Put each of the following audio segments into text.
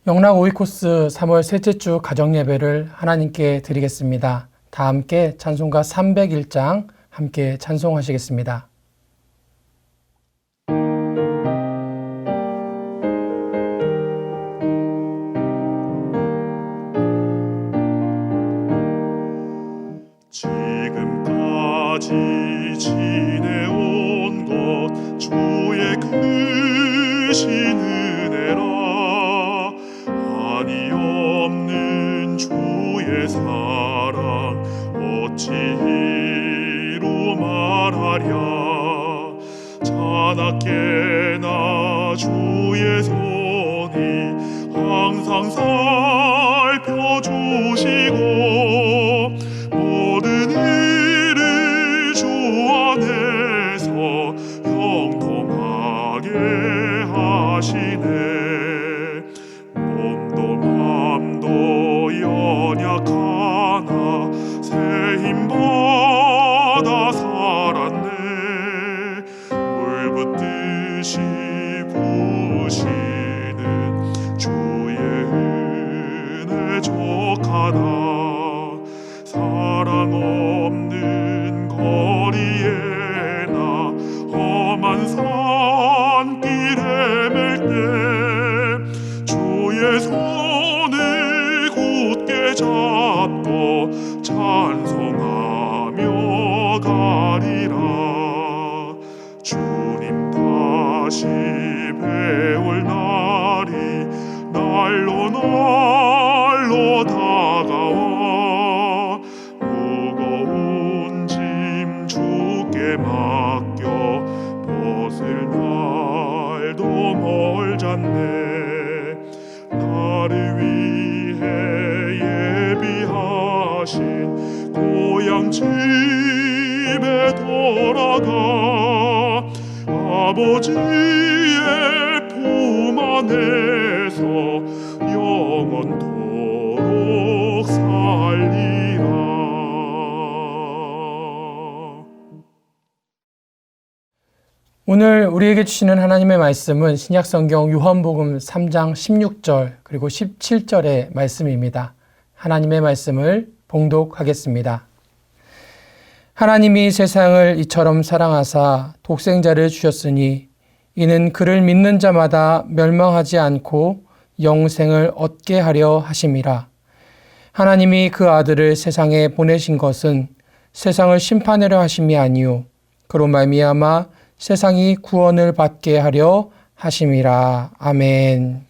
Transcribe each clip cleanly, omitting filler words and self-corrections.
영락 오이코스 3월 셋째 주 가정예배를 하나님께 드리겠습니다. 다 함께 찬송가 301장 함께 찬송하시겠습니다. 지금까지 지내온 것 주의 크신 은혜라. 한이 없는 주의 사랑 어찌 이루 말하랴. 자나깨나 주의 손이 항상 살펴주시고 모든 일을 주 안에서 형통하게 하시네. 몸도 맘도 연약하나 새 힘받아 살았네. 물 붓듯이 부으시는 주의 은혜 족하다. 사랑 없는 거리에 나 험한 산길 헤맬 때 주의 손을 굳게 잡고 찬송하며 가리라. 주님 다시 배울 날이 날로 날로 다가와. 무거운 짐 주께 맡겨 벗을 날도 멀잖네. 나를 위해 예비하신 고향 집에 돌아가 아버지의 품 안에서 영원토록 살리라. 오늘 우리에게 주시는 하나님의 말씀은 신약성경 요한복음 3장 16절 그리고 17절의 말씀입니다. 하나님의 말씀을 봉독하겠습니다. 하나님이 세상을 이처럼 사랑하사 독생자를 주셨으니 이는 그를 믿는 자마다 멸망하지 않고 영생을 얻게 하려 하심이라. 하나님이 그 아들을 세상에 보내신 것은 세상을 심판하려 하심이 아니요 그로 말미암아 세상이 구원을 받게 하려 하심이라. 아멘.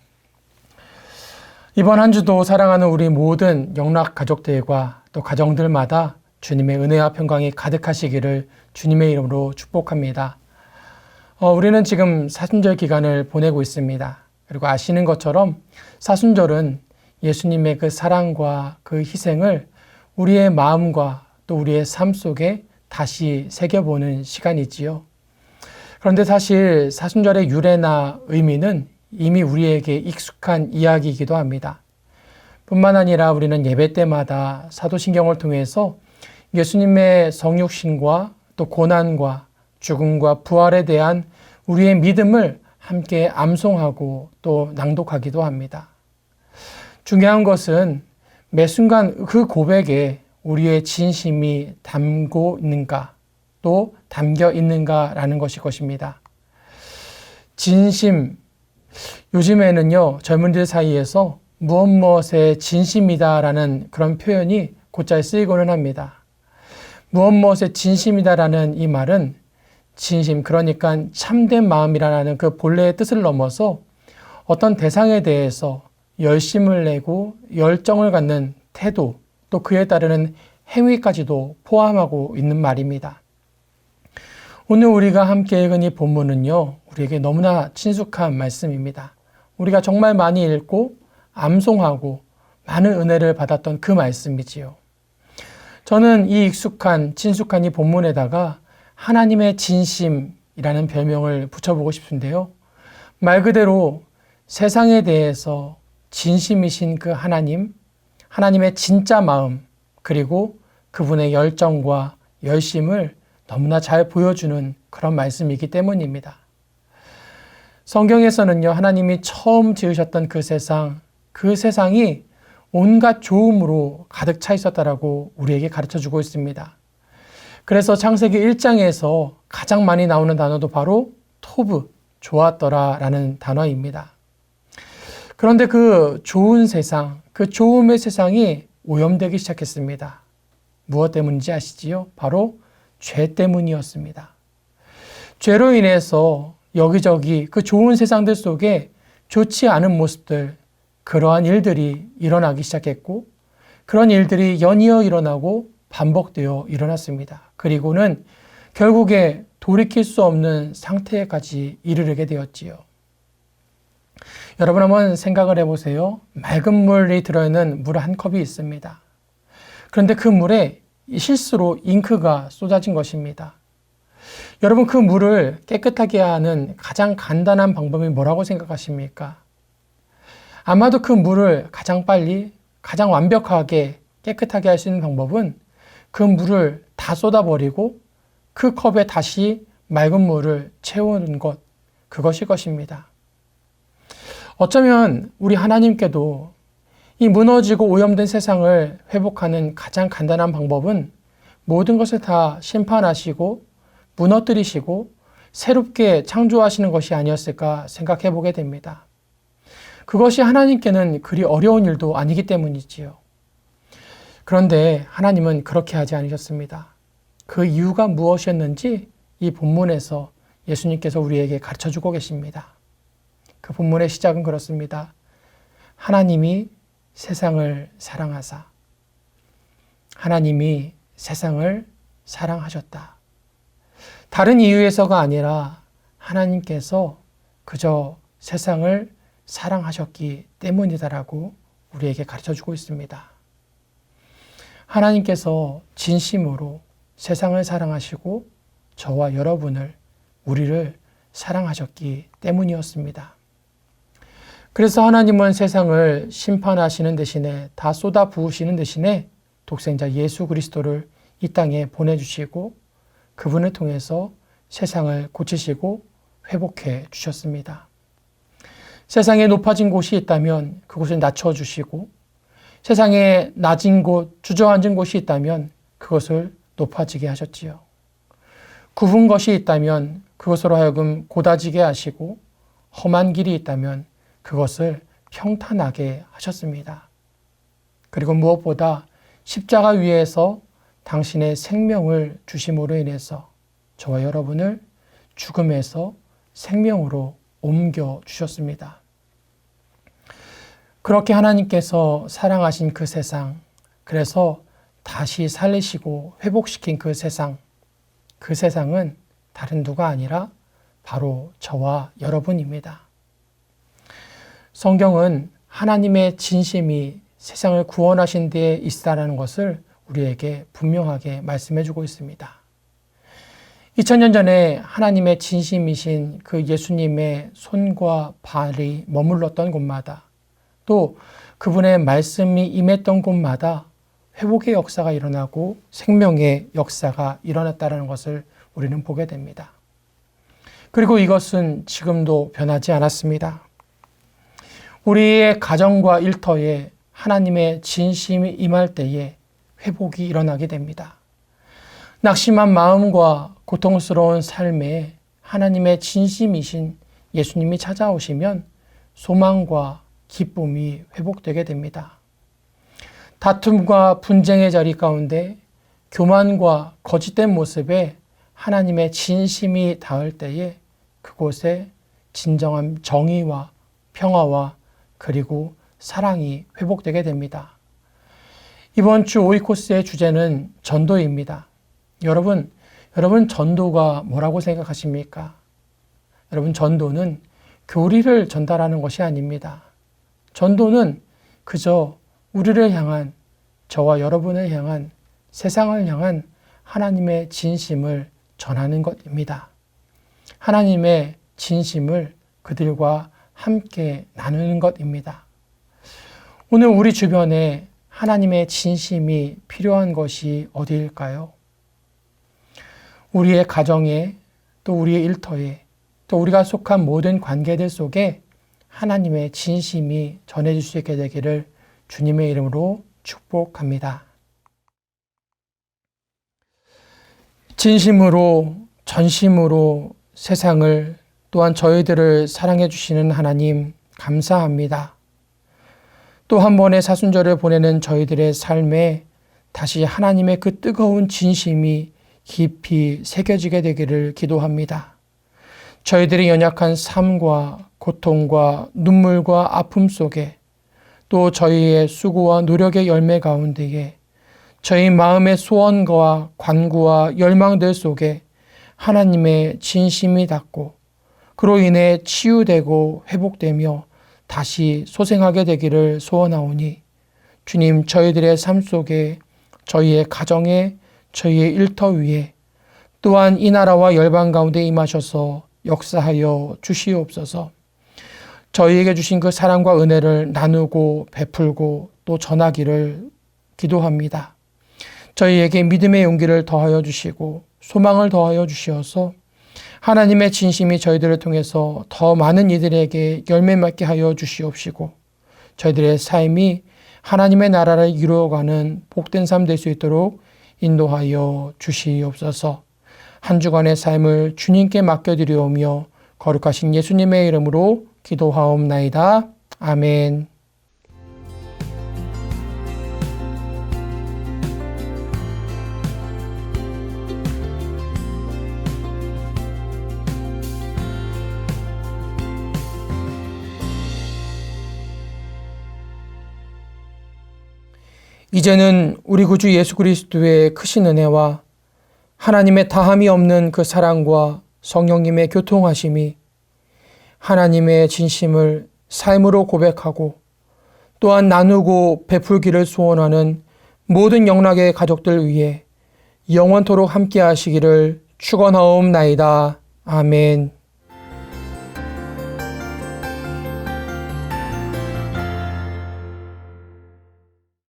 이번 한 주도 사랑하는 우리 모든 영락 가족들과 또 가정들마다 주님의 은혜와 평강이 가득하시기를 주님의 이름으로 축복합니다. 우리는 지금 사순절 기간을 보내고 있습니다. 그리고 아시는 것처럼 사순절은 예수님의 그 사랑과 그 희생을 우리의 마음과 또 우리의 삶 속에 다시 새겨보는 시간이지요. 그런데 사실 사순절의 유래나 의미는 이미 우리에게 익숙한 이야기이기도 합니다. 뿐만 아니라 우리는 예배 때마다 사도신경을 통해서 예수님의 성육신과 또 고난과 죽음과 부활에 대한 우리의 믿음을 함께 암송하고 또 낭독하기도 합니다. 중요한 것은 매 순간 그 고백에 우리의 진심이 담고 있는가 또 담겨 있는가라는 것입니다. 진심, 요즘에는요 젊은이들 사이에서 무엇에 진심이다라는 그런 표현이 곧잘 쓰이고는 합니다. 무엇에 진심이다라는 이 말은 진심, 그러니까 참된 마음이라는 그 본래의 뜻을 넘어서 어떤 대상에 대해서 열심을 내고 열정을 갖는 태도, 또 그에 따르는 행위까지도 포함하고 있는 말입니다. 오늘 우리가 함께 읽은 이 본문은요, 우리에게 너무나 친숙한 말씀입니다. 우리가 정말 많이 읽고 암송하고 많은 은혜를 받았던 그 말씀이지요. 저는 이 익숙한, 친숙한 이 본문에다가 하나님의 진심이라는 별명을 붙여보고 싶은데요. 말 그대로 세상에 대해서 진심이신 그 하나님, 하나님의 진짜 마음, 그리고 그분의 열정과 열심을 너무나 잘 보여주는 그런 말씀이기 때문입니다. 성경에서는요, 하나님이 처음 지으셨던 그 세상, 그 세상이 온갖 좋음으로 가득 차 있었다라고 우리에게 가르쳐 주고 있습니다. 그래서 창세기 1장에서 가장 많이 나오는 단어도 바로 토브, 좋았더라라는 단어입니다. 그런데 그 좋은 세상, 그 좋음의 세상이 오염되기 시작했습니다. 무엇 때문인지 아시지요? 바로 죄 때문이었습니다. 죄로 인해서 여기저기 그 좋은 세상들 속에 좋지 않은 모습들, 그러한 일들이 일어나기 시작했고, 그런 일들이 연이어 일어나고 반복되어 일어났습니다. 그리고는 결국에 돌이킬 수 없는 상태까지 이르게 되었지요. 여러분 한번 생각을 해보세요. 맑은 물이 들어있는 물 한 컵이 있습니다. 그런데 그 물에 실수로 잉크가 쏟아진 것입니다. 여러분 그 물을 깨끗하게 하는 가장 간단한 방법이 뭐라고 생각하십니까? 아마도 그 물을 가장 빨리, 가장 완벽하게 깨끗하게 할 수 있는 방법은 그 물을 다 쏟아버리고 그 컵에 다시 맑은 물을 채우는 것, 그것일 것입니다. 어쩌면 우리 하나님께도 이 무너지고 오염된 세상을 회복하는 가장 간단한 방법은 모든 것을 다 심판하시고 무너뜨리시고 새롭게 창조하시는 것이 아니었을까 생각해 보게 됩니다. 그것이 하나님께는 그리 어려운 일도 아니기 때문이지요. 그런데 하나님은 그렇게 하지 않으셨습니다. 그 이유가 무엇이었는지 이 본문에서 예수님께서 우리에게 가르쳐주고 계십니다. 그 본문의 시작은 그렇습니다. 하나님이 세상을 사랑하사. 하나님이 세상을 사랑하셨다. 다른 이유에서가 아니라 하나님께서 그저 세상을 사랑하셨기 때문이다라고 우리에게 가르쳐주고 있습니다. 하나님께서 진심으로 세상을 사랑하시고 저와 여러분을, 우리를 사랑하셨기 때문이었습니다. 그래서 하나님은 세상을 심판하시는 대신에, 다 쏟아 부으시는 대신에 독생자 예수 그리스도를 이 땅에 보내주시고 그분을 통해서 세상을 고치시고 회복해 주셨습니다. 세상에 높아진 곳이 있다면 그곳을 낮춰주시고, 세상에 낮은 곳, 주저앉은 곳이 있다면 그것을 높아지게 하셨지요. 굽은 것이 있다면 그것으로 하여금 곧아지게 하시고, 험한 길이 있다면 그것을 평탄하게 하셨습니다. 그리고 무엇보다 십자가 위에서 당신의 생명을 주심으로 인해서 저와 여러분을 죽음에서 생명으로 옮겨 주셨습니다. 그렇게 하나님께서 사랑하신 그 세상, 그래서 다시 살리시고 회복시킨 그 세상은 다른 누가 아니라 바로 저와 여러분입니다. 성경은 하나님의 진심이 세상을 구원하신 데에 있다라는 것을 우리에게 분명하게 말씀해 주고 있습니다. 2000년 전에 하나님의 진심이신 그 예수님의 손과 발이 머물렀던 곳마다, 또 그분의 말씀이 임했던 곳마다 회복의 역사가 일어나고 생명의 역사가 일어났다는 것을 우리는 보게 됩니다. 그리고 이것은 지금도 변하지 않았습니다. 우리의 가정과 일터에 하나님의 진심이 임할 때에 회복이 일어나게 됩니다. 낙심한 마음과 고통스러운 삶에 하나님의 진심이신 예수님이 찾아오시면 소망과 기쁨이 회복되게 됩니다. 다툼과 분쟁의 자리 가운데 교만과 거짓된 모습에 하나님의 진심이 닿을 때에 그곳에 진정한 정의와 평화와 그리고 사랑이 회복되게 됩니다. 이번 주 오이코스의 주제는 전도입니다. 여러분 전도가 뭐라고 생각하십니까? 여러분, 전도는 교리를 전달하는 것이 아닙니다. 전도는 그저 우리를 향한, 저와 여러분을 향한, 세상을 향한 하나님의 진심을 전하는 것입니다. 하나님의 진심을 그들과 함께 나누는 것입니다. 오늘 우리 주변에 하나님의 진심이 필요한 것이 어디일까요? 우리의 가정에, 또 우리의 일터에, 또 우리가 속한 모든 관계들 속에 하나님의 진심이 전해질 수 있게 되기를 주님의 이름으로 축복합니다. 진심으로 전심으로 세상을 또한 저희들을 사랑해 주시는 하나님 감사합니다. 또 한 번의 사순절을 보내는 저희들의 삶에 다시 하나님의 그 뜨거운 진심이 깊이 새겨지게 되기를 기도합니다. 저희들의 연약한 삶과 고통과 눈물과 아픔 속에 또 저희의 수고와 노력의 열매 가운데에 저희 마음의 소원과 간구와 열망들 속에 하나님의 진심이 닿고 그로 인해 치유되고 회복되며 다시 소생하게 되기를 소원하오니 주님 저희들의 삶 속에 저희의 가정에 저희의 일터 위에 또한 이 나라와 열방 가운데 임하셔서 역사하여 주시옵소서. 저희에게 주신 그 사랑과 은혜를 나누고 베풀고 또 전하기를 기도합니다. 저희에게 믿음의 용기를 더하여 주시고 소망을 더하여 주시어서 하나님의 진심이 저희들을 통해서 더 많은 이들에게 열매 맺게 하여 주시옵시고 저희들의 삶이 하나님의 나라를 이루어가는 복된 삶 될 수 있도록 인도하여 주시옵소서. 한 주간의 삶을 주님께 맡겨드리오며 거룩하신 예수님의 이름으로 기도하옵나이다. 아멘. 이제는 우리 구주 예수 그리스도의 크신 은혜와 하나님의 다함이 없는 그 사랑과 성령님의 교통하심이 하나님의 진심을 삶으로 고백하고 또한 나누고 베풀기를 소원하는 모든 영락의 가족들 위해 영원토록 함께 하시기를 축원하옵나이다. 아멘.